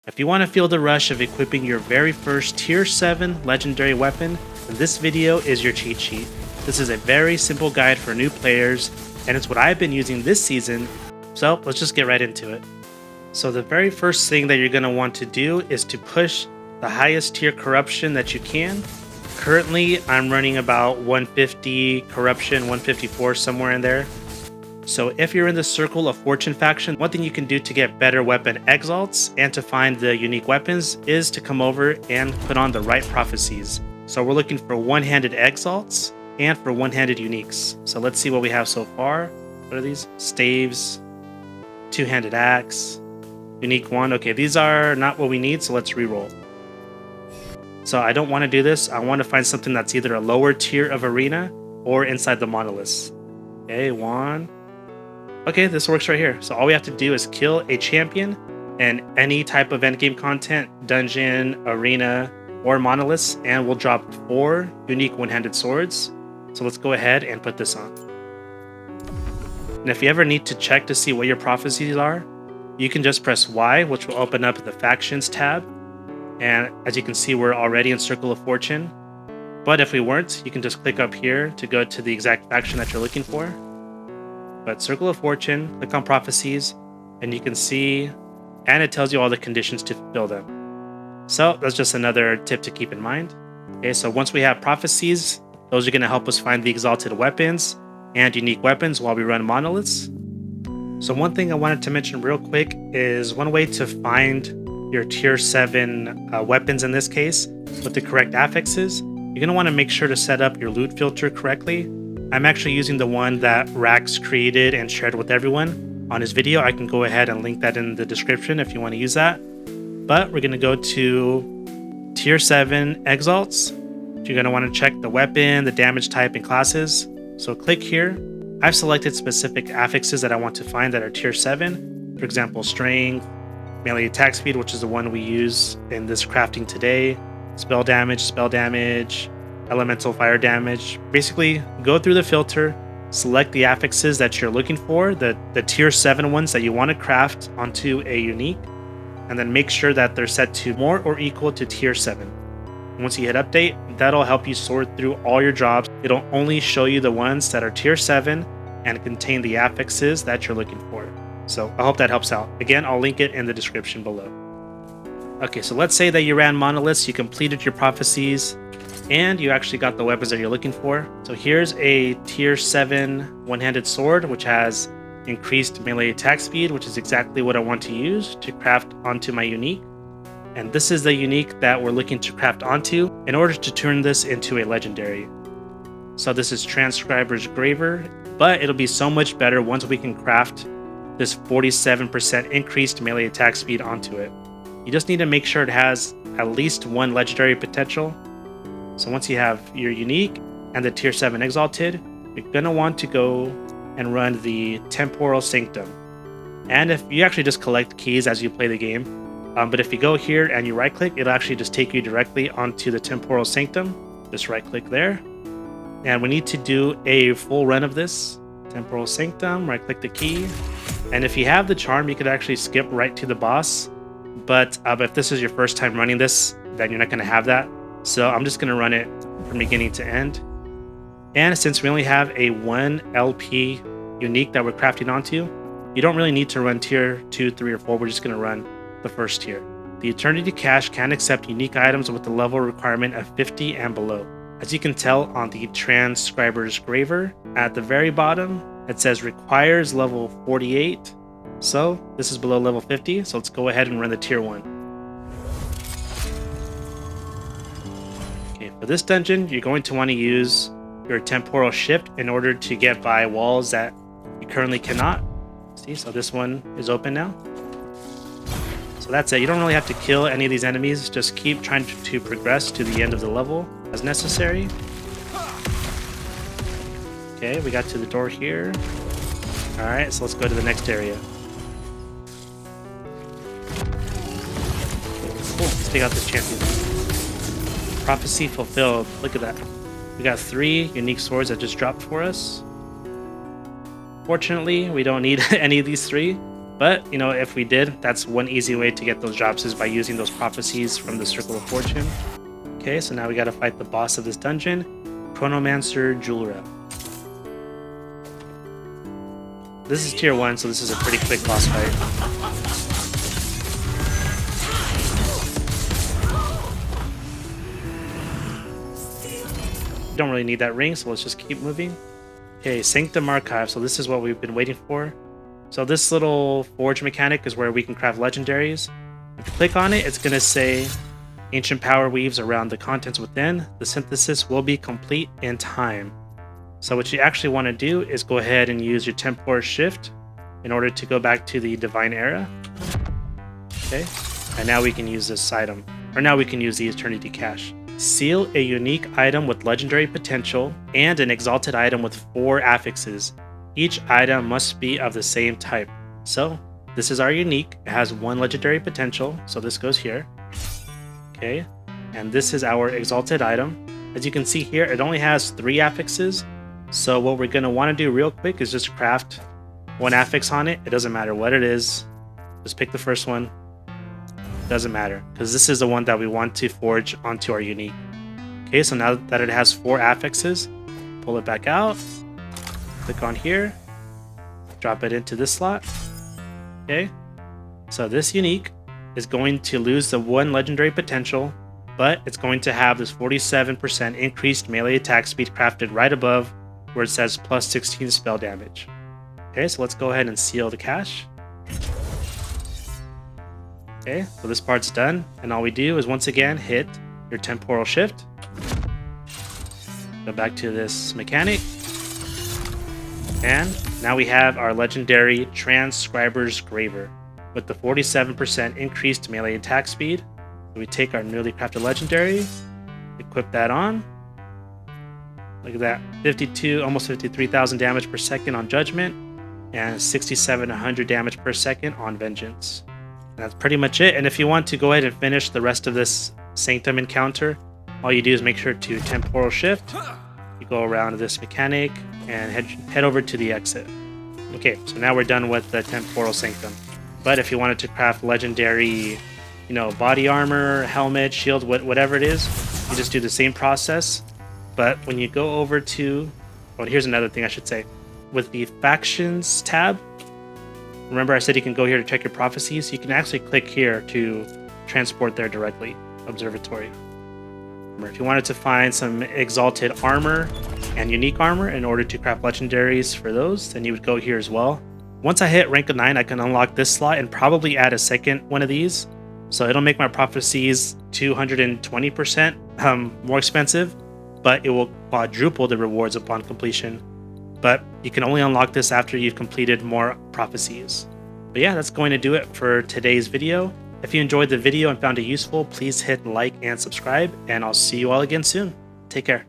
If you want to feel the rush of equipping your very first Tier 7 legendary weapon, then this video is your cheat sheet. This is a very simple guide for new players, and it's what I've been using this season, so let's just get right into it. So the very first thing that you're going to want to do is to push the highest tier corruption that you can. Currently, I'm running about 150 corruption, 154, somewhere in there. So if you're in the Circle of Fortune faction, one thing you can do to get better weapon exalts and to find the unique weapons is to come over and put on the right prophecies. So we're looking for one-handed exalts and for one-handed uniques. So let's see what we have so far. What are these? Staves, two-handed axe, unique one. Okay, these are not what we need, so let's reroll. So I don't want to do this. I want to find something that's either a lower tier of arena or inside the Monoliths. Okay, one. Okay, this works right here. So all we have to do is kill a champion and any type of endgame content, dungeon, arena, or Monoliths, and we'll drop 4 unique one-handed swords. So let's go ahead and put this on. And if you ever need to check to see what your prophecies are, you can just press Y, which will open up the Factions tab. And as you can see, we're already in Circle of Fortune. But if we weren't, you can just click up here to go to the exact faction that you're looking for. But Circle of Fortune, click on Prophecies, and you can see, and it tells you all the conditions to fulfill them. So that's just another tip to keep in mind. Okay, so once we have Prophecies, those are going to help us find the exalted weapons and unique weapons while we run Monoliths. So one thing I wanted to mention real quick is one way to find your tier 7 weapons in this case with the correct affixes. You're going to want to make sure to set up your loot filter correctly. I'm actually using the one that Raxx created and shared with everyone on his video. I can go ahead and link that in the description if you want to use that. But we're going to go to tier 7 exalts. You're going to want to check the weapon, the damage type, and classes. So click here. I've selected specific affixes that I want to find that are tier 7. For example, strength, melee attack speed, which is the one we use in this crafting today, spell damage, elemental fire damage. Basically, go through the filter, select the affixes that you're looking for, the tier 7 ones that you want to craft onto a unique, and then make sure that they're set to more or equal to tier 7. Once you hit update, that'll help you sort through all your jobs. It'll only show you the ones that are tier 7 and contain the affixes that you're looking for. So I hope that helps out. Again, I'll link it in the description below. Okay, so let's say that you ran Monoliths, you completed your prophecies, and you actually got the weapons that you're looking for. So here's a tier 7 one-handed sword, which has increased melee attack speed, which is exactly what I want to use to craft onto my unique. And this is the unique that we're looking to craft onto in order to turn this into a legendary. So this is Transcriber's Graver, but it'll be so much better once we can craft this 47% increased melee attack speed onto it. You just need to make sure it has at least 1 legendary potential. So once you have your unique and the tier 7 exalted, you're going to want to go and run the Temporal Sanctum. And if you actually just collect keys as you play the game, but if you go here and you right click, it'll actually just take you directly onto the Temporal Sanctum. Just right click there. And we need to do a full run of this. Temporal Sanctum, right click the key. And if you have the charm, you could actually skip right to the boss. But if this is your first time running this, then you're not going to have that. So I'm just going to run it from beginning to end. And since we only have a 1 LP unique that we're crafting onto, you don't really need to run tier 2, 3, or 4. We're just going to run the first tier. The Eternity Cache can accept unique items with the level requirement of 50 and below. As you can tell on the Transcriber's Graver, at the very bottom, it says requires level 48. So this is below level 50. So let's go ahead and run the tier 1. Okay, for this dungeon, you're going to want to use your temporal shift in order to get by walls that you currently cannot. See, so this one is open now. So that's it. You don't really have to kill any of these enemies. Just keep trying to progress to the end of the level as necessary. Okay, we got to the door here. Alright, so let's go to the next area. Cool, let's take out this champion. Prophecy fulfilled. Look at that. We got 3 unique swords that just dropped for us. Fortunately, we don't need any of these 3. But, you know, if we did, that's one easy way to get those drops is by using those prophecies from the Circle of Fortune. Okay, so now we gotta fight the boss of this dungeon, Chronomancer Julra. This is tier 1, so this is a pretty quick boss fight. Don't really need that ring, so let's just keep moving. Okay, Sanctum Archive, so this is what we've been waiting for. So this little forge mechanic is where we can craft legendaries. If you click on it, it's going to say ancient power weaves around the contents within. The synthesis will be complete in time. So what you actually want to do is go ahead and use your temporal shift in order to go back to the divine era. Okay, and now we can use this item, or now we can use the eternity cache. Seal a unique item with legendary potential and an exalted item with 4 affixes. Each item must be of the same type. So this is our unique. It has 1 legendary potential, so this goes here. Okay, and this is our exalted item. As you can see here, it only has 3 affixes. So what we're going to want to do real quick is just craft 1 affix on it. It doesn't matter what it is. Just pick the first one. Doesn't matter, because this is the one that we want to forge onto our unique. Okay, so now that it has 4 affixes, pull it back out, click on here, drop it into this slot. Okay, so this unique is going to lose the 1 legendary potential, but it's going to have this 47% increased melee attack speed crafted right above where it says plus 16 spell damage. Okay, so let's go ahead and seal the cache. Okay, so this part's done, and all we do is once again hit your temporal shift. Go back to this mechanic. And now we have our legendary Transcriber's Graver with the 47% increased melee attack speed. So we take our newly crafted legendary, equip that on. Look at that, 52, almost 53,000 damage per second on Judgment, and 6,700 damage per second on Vengeance. And that's pretty much it. And if you want to go ahead and finish the rest of this Sanctum encounter, all you do is make sure to temporal shift. You go around to this mechanic and head over to the exit. Okay, so now we're done with the Temporal Sanctum. But if you wanted to craft legendary, you know, body armor, helmet, shield, whatever it is, you just do the same process. But when you go over to, well, here's another thing I should say. With the Factions tab, remember I said you can go here to check your prophecies? You can actually click here to transport there directly, Observatory. Remember, if you wanted to find some exalted armor and unique armor in order to craft legendaries for those, then you would go here as well. Once I hit rank of 9, I can unlock this slot and probably add a second one of these. So it'll make my prophecies 220% more expensive, but it will quadruple the rewards upon completion. But you can only unlock this after you've completed more prophecies. But yeah, that's going to do it for today's video. If you enjoyed the video and found it useful, please hit like and subscribe, and I'll see you all again soon. Take care.